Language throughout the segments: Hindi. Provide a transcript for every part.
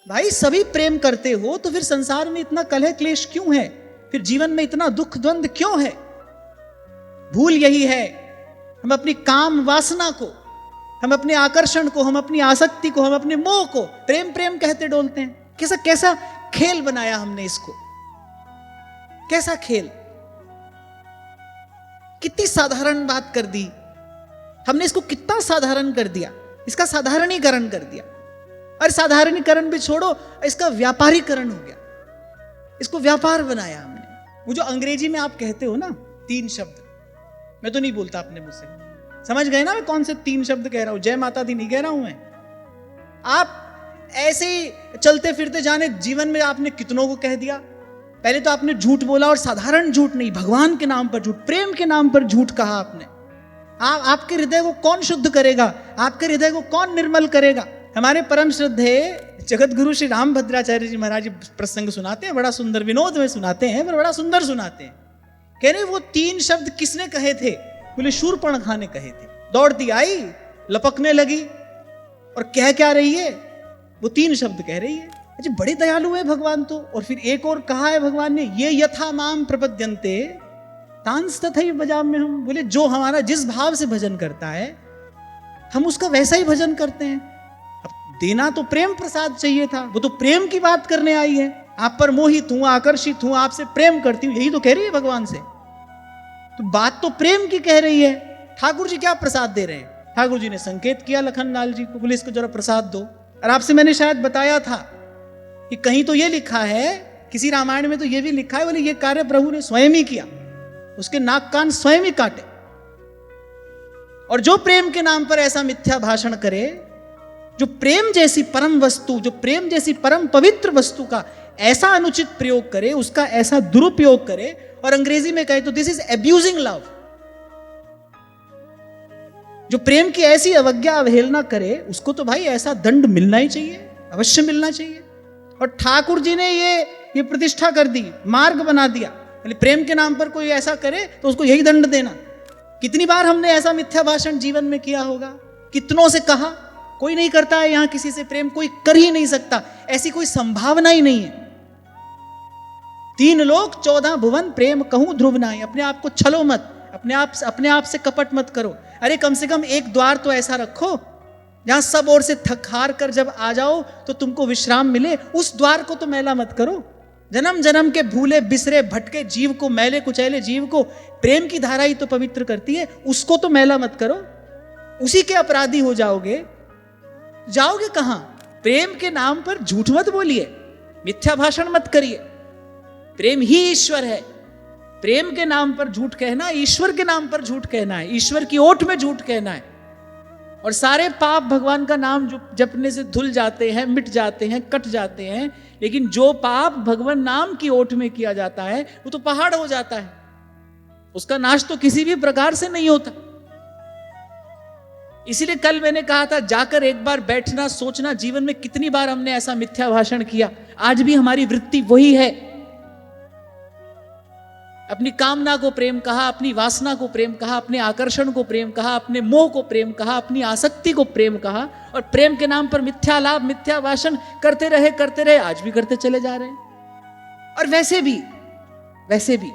भाई सभी प्रेम करते हो तो फिर संसार में इतना कलह क्लेश क्यों है? फिर जीवन में इतना दुख द्वंद क्यों है? भूल यही है, हम अपनी काम वासना को, हम अपने आकर्षण को, हम अपनी आसक्ति को, हम अपने मोह को प्रेम प्रेम कहते डोलते हैं। कैसा कैसा खेल बनाया हमने इसको, कैसा खेल, कितनी साधारण बात कर दी हमने, इसको कितना साधारण कर दिया, इसका साधारणीकरण कर दिया। और साधारणीकरण भी छोड़ो, इसका व्यापारीकरण हो गया, इसको व्यापार बनाया हमने। वो जो अंग्रेजी में आप कहते हो ना 3 शब्द, मैं तो नहीं बोलता अपने मुंह से, समझ गए ना मैं कौन से 3 शब्द कह रहा हूं? जय माता दी नहीं कह रहा हूं मैं। आप ऐसे ही चलते फिरते जाने जीवन में आपने कितनों को कह दिया। पहले तो आपने झूठ बोला, और साधारण झूठ नहीं, भगवान के नाम पर झूठ, प्रेम के नाम पर झूठ कहा आपने। आपके हृदय को कौन शुद्ध करेगा? आपके हृदय को कौन निर्मल करेगा? हमारे परम श्रद्धेय जगत गुरु श्री रामभद्राचार्य जी महाराज प्रसंग सुनाते हैं, बड़ा सुंदर, विनोद में सुनाते हैं पर बड़ा सुंदर सुनाते हैं। कह रहे वो 3 शब्द किसने कहे थे? बोले शूर्पणखा ने कहे थे। दौड़ती आई, लपकने लगी, और कह क्या रही है? वो 3 शब्द कह रही है। अच्छा, बड़े दयालु है भगवान तो। और फिर एक और कहा है भगवान ने, ये यथा माम प्रपद्यन्ते तांस तथैव भजाम्यहम्। हम बोले जो हमारा जिस भाव से भजन करता है हम उसका वैसा ही भजन करते हैं। अब देना तो प्रेम प्रसाद चाहिए था, वो तो प्रेम की बात करने आई है। आप पर मोहित हूं, आकर्षित हूं, आपसे प्रेम करती हूं, यही तो कह रही है भगवान से। तो बात तो प्रेम की कह रही है। ठाकुर जी क्या प्रसाद दे रहे हैं? ठाकुर जी ने संकेत किया लखन लाल जी को, बोले इसको जरा प्रसाद दो। और आपसे मैंने शायद बताया था कि कहीं तो ये लिखा है, किसी रामायण में तो ये भी लिखा है, बोले ये कार्य प्रभु ने स्वयं ही किया, उसके नाक कान स्वयं ही काटे। और जो प्रेम के नाम पर ऐसा मिथ्या भाषण करे, जो प्रेम जैसी परम वस्तु, जो प्रेम जैसी परम पवित्र वस्तु का ऐसा अनुचित प्रयोग करे, उसका ऐसा दुरुपयोग करे, और अंग्रेजी में कहे तो दिस इज एब्यूजिंग लव। जो प्रेम की ऐसी अवज्ञा अवहेलना करे, उसको तो भाई ऐसा दंड मिलना ही चाहिए, अवश्य मिलना चाहिए। और ठाकुर जी ने ये प्रतिष्ठा कर दी, मार्ग बना दिया, प्रेम के नाम पर कोई ऐसा करे तो उसको यही दंड देना। कितनी बार हमने ऐसा मिथ्या भाषण जीवन में किया होगा, कितनों से कहा। कोई नहीं करता है यहां किसी से प्रेम, कोई कर ही नहीं सकता, ऐसी कोई संभावना ही नहीं है। 3 लोक 14 भुवन प्रेम कहूं ध्रुव नाई। अपने आप को छलो मत, अपने आप से कपट मत करो। अरे कम से कम एक द्वार तो ऐसा रखो जहां सब ओर से थक हार कर जब आ जाओ तो तुमको विश्राम मिले। उस द्वार को तो मैला मत करो। जन्म जन्म के भूले बिसरे भटके जीव को, मैले कुचैले जीव को प्रेम की धारा ही तो पवित्र करती है, उसको तो मैला मत करो। उसी के अपराधी हो जाओगे। जाओगे कहां? प्रेम के नाम पर झूठ मत बोलिए, मिथ्या भाषण मत करिए। प्रेम ही ईश्वर है। प्रेम के नाम पर झूठ कहना ईश्वर के नाम पर झूठ कहना है, ईश्वर की ओट में झूठ कहना है। और सारे पाप भगवान का नाम जपने से धुल जाते हैं, मिट जाते हैं, कट जाते हैं। लेकिन जो पाप भगवान नाम की ओट में किया जाता है वो तो पहाड़ हो जाता है, उसका नाश तो किसी भी प्रकार से नहीं होता। इसीलिए कल मैंने कहा था, जाकर एक बार बैठना, सोचना, जीवन में कितनी बार हमने ऐसा मिथ्या भाषण किया। आज भी हमारी वृत्ति वही है। अपनी कामना को प्रेम कहा, अपनी वासना को प्रेम कहा, अपने आकर्षण को प्रेम कहा, अपने मोह को प्रेम कहा, अपनी आसक्ति को प्रेम कहा, और प्रेम के नाम पर मिथ्या लाभ, मिथ्या भाषण करते रहे, आज भी करते चले जा रहे हैं। और वैसे भी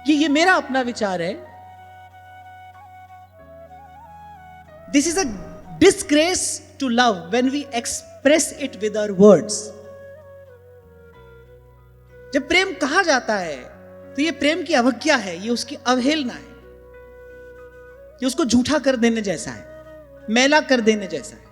ये मेरा अपना विचार है, this is a disgrace to love when we express it with our words. जब प्रेम कहा जाता है तो ये प्रेम की अवज्ञा है, ये उसकी अवहेलना है, ये उसको झूठा कर देने जैसा है, मैला कर देने जैसा है।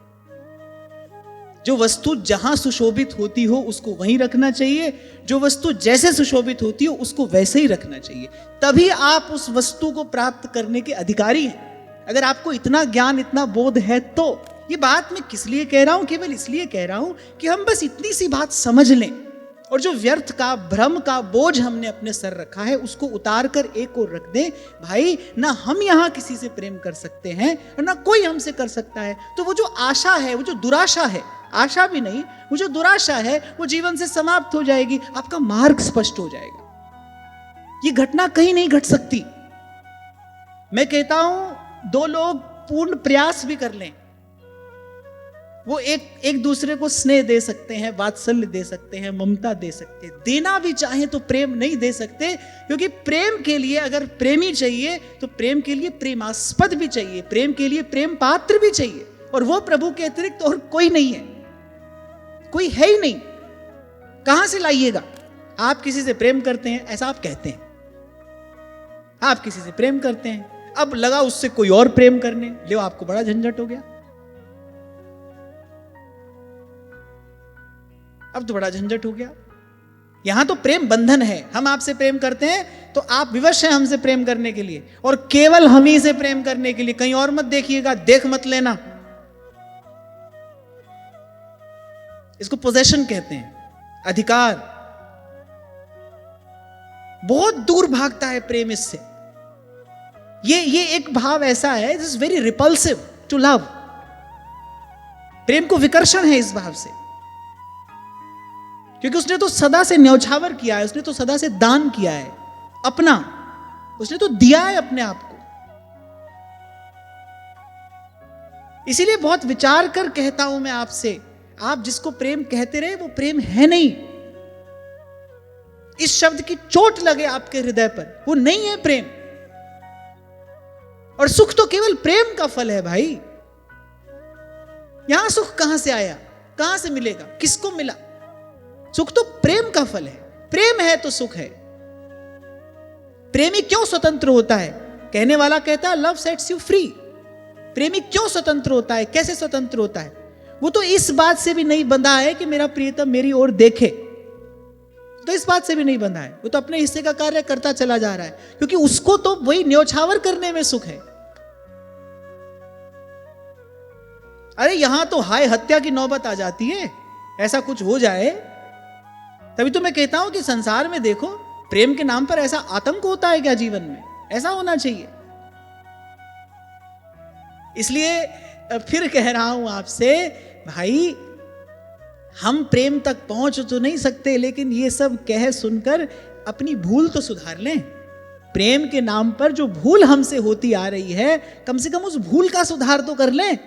जो वस्तु जहां सुशोभित होती हो उसको वहीं रखना चाहिए, जो वस्तु जैसे सुशोभित होती हो उसको वैसे ही रखना चाहिए। तभी आप उस वस्तु को प्राप्त करने के अधिकारी हैं। अगर आपको इतना ज्ञान, इतना बोध है तो। ये बात मैं किस लिए कह रहा हूं? केवल इसलिए कह रहा हूं कि हम बस इतनी सी बात समझ लें, और जो व्यर्थ का, भ्रम का बोझ हमने अपने सर रखा है उसको उतार कर एक और रख दें। भाई ना हम यहां किसी से प्रेम कर सकते हैं और ना कोई हमसे कर सकता है। तो वो जो आशा है, वो जो दुराशा है, आशा भी नहीं, वो जो दुराशा है वो जीवन से समाप्त हो जाएगी, आपका मार्ग स्पष्ट हो जाएगा। ये घटना कहीं नहीं घट सकती। मैं कहता हूं 2 लोग पूर्ण प्रयास भी कर लें, वो एक दूसरे को स्नेह दे सकते हैं, वात्सल्य दे सकते हैं, ममता दे सकते हैं। देना भी चाहे तो प्रेम नहीं दे सकते, क्योंकि प्रेम के लिए अगर प्रेमी चाहिए तो प्रेम के लिए प्रेमास्पद भी चाहिए, प्रेम के लिए प्रेम पात्र भी चाहिए, और वो प्रभु के अतिरिक्त और कोई नहीं है, कोई है ही नहीं। कहां से लाइएगा? आप किसी से प्रेम करते हैं, ऐसा आप कहते हैं, आप किसी से प्रेम करते हैं, अब लगा उससे कोई और प्रेम करने, लो आपको बड़ा झंझट हो गया, अब तो बड़ा झंझट हो गया। यहां तो प्रेम बंधन है, हम आपसे प्रेम करते हैं तो आप विवश हैं हमसे प्रेम करने के लिए, और केवल हम ही से प्रेम करने के लिए, कहीं और मत देखिएगा, देख मत लेना। इसको पोजेशन कहते हैं, अधिकार। बहुत दूर भागता है प्रेम इससे। ये एक भाव ऐसा है, this is very repulsive to love. प्रेम को विकर्षण है इस भाव से, क्योंकि उसने तो सदा से न्यौछावर किया है, उसने तो सदा से दान किया है अपना, उसने तो दिया है अपने आप को। इसीलिए बहुत विचार कर कहता हूं मैं आपसे, आप जिसको प्रेम कहते रहे वो प्रेम है नहीं। इस शब्द की चोट लगे आपके हृदय पर, वो नहीं है प्रेम। और सुख तो केवल प्रेम का फल है भाई। यहां सुख कहां से आया, कहां से मिलेगा, किसको मिला? सुख तो प्रेम का फल है, प्रेम है तो सुख है। प्रेमी क्यों स्वतंत्र होता है? कहने वाला कहता है लव सेट्स यू फ्री। प्रेमी क्यों स्वतंत्र होता है, कैसे स्वतंत्र होता है? वो तो इस बात से भी नहीं बंधा है कि मेरा प्रियतम मेरी ओर देखे, तो इस बात से भी नहीं बंधा है, वो तो अपने हिस्से का कार्य करता चला जा रहा है, क्योंकि उसको तो वही न्यौछावर करने में सुख है। अरे यहां तो हाय हत्या की नौबत आ जाती है, ऐसा कुछ हो जाए, तभी तो मैं कहता हूं कि संसार में देखो, प्रेम के नाम पर ऐसा आतंक होता है क्या जीवन में? ऐसा होना चाहिए। इसलिए फिर कह रहा हूं आपसे, भाई हम प्रेम तक पहुंच तो नहीं सकते, लेकिन ये सब कह सुनकर अपनी भूल तो सुधार लें। प्रेम के नाम पर जो भूल हमसे होती आ रही है, कम से कम उस भूल का सुधार तो कर लें।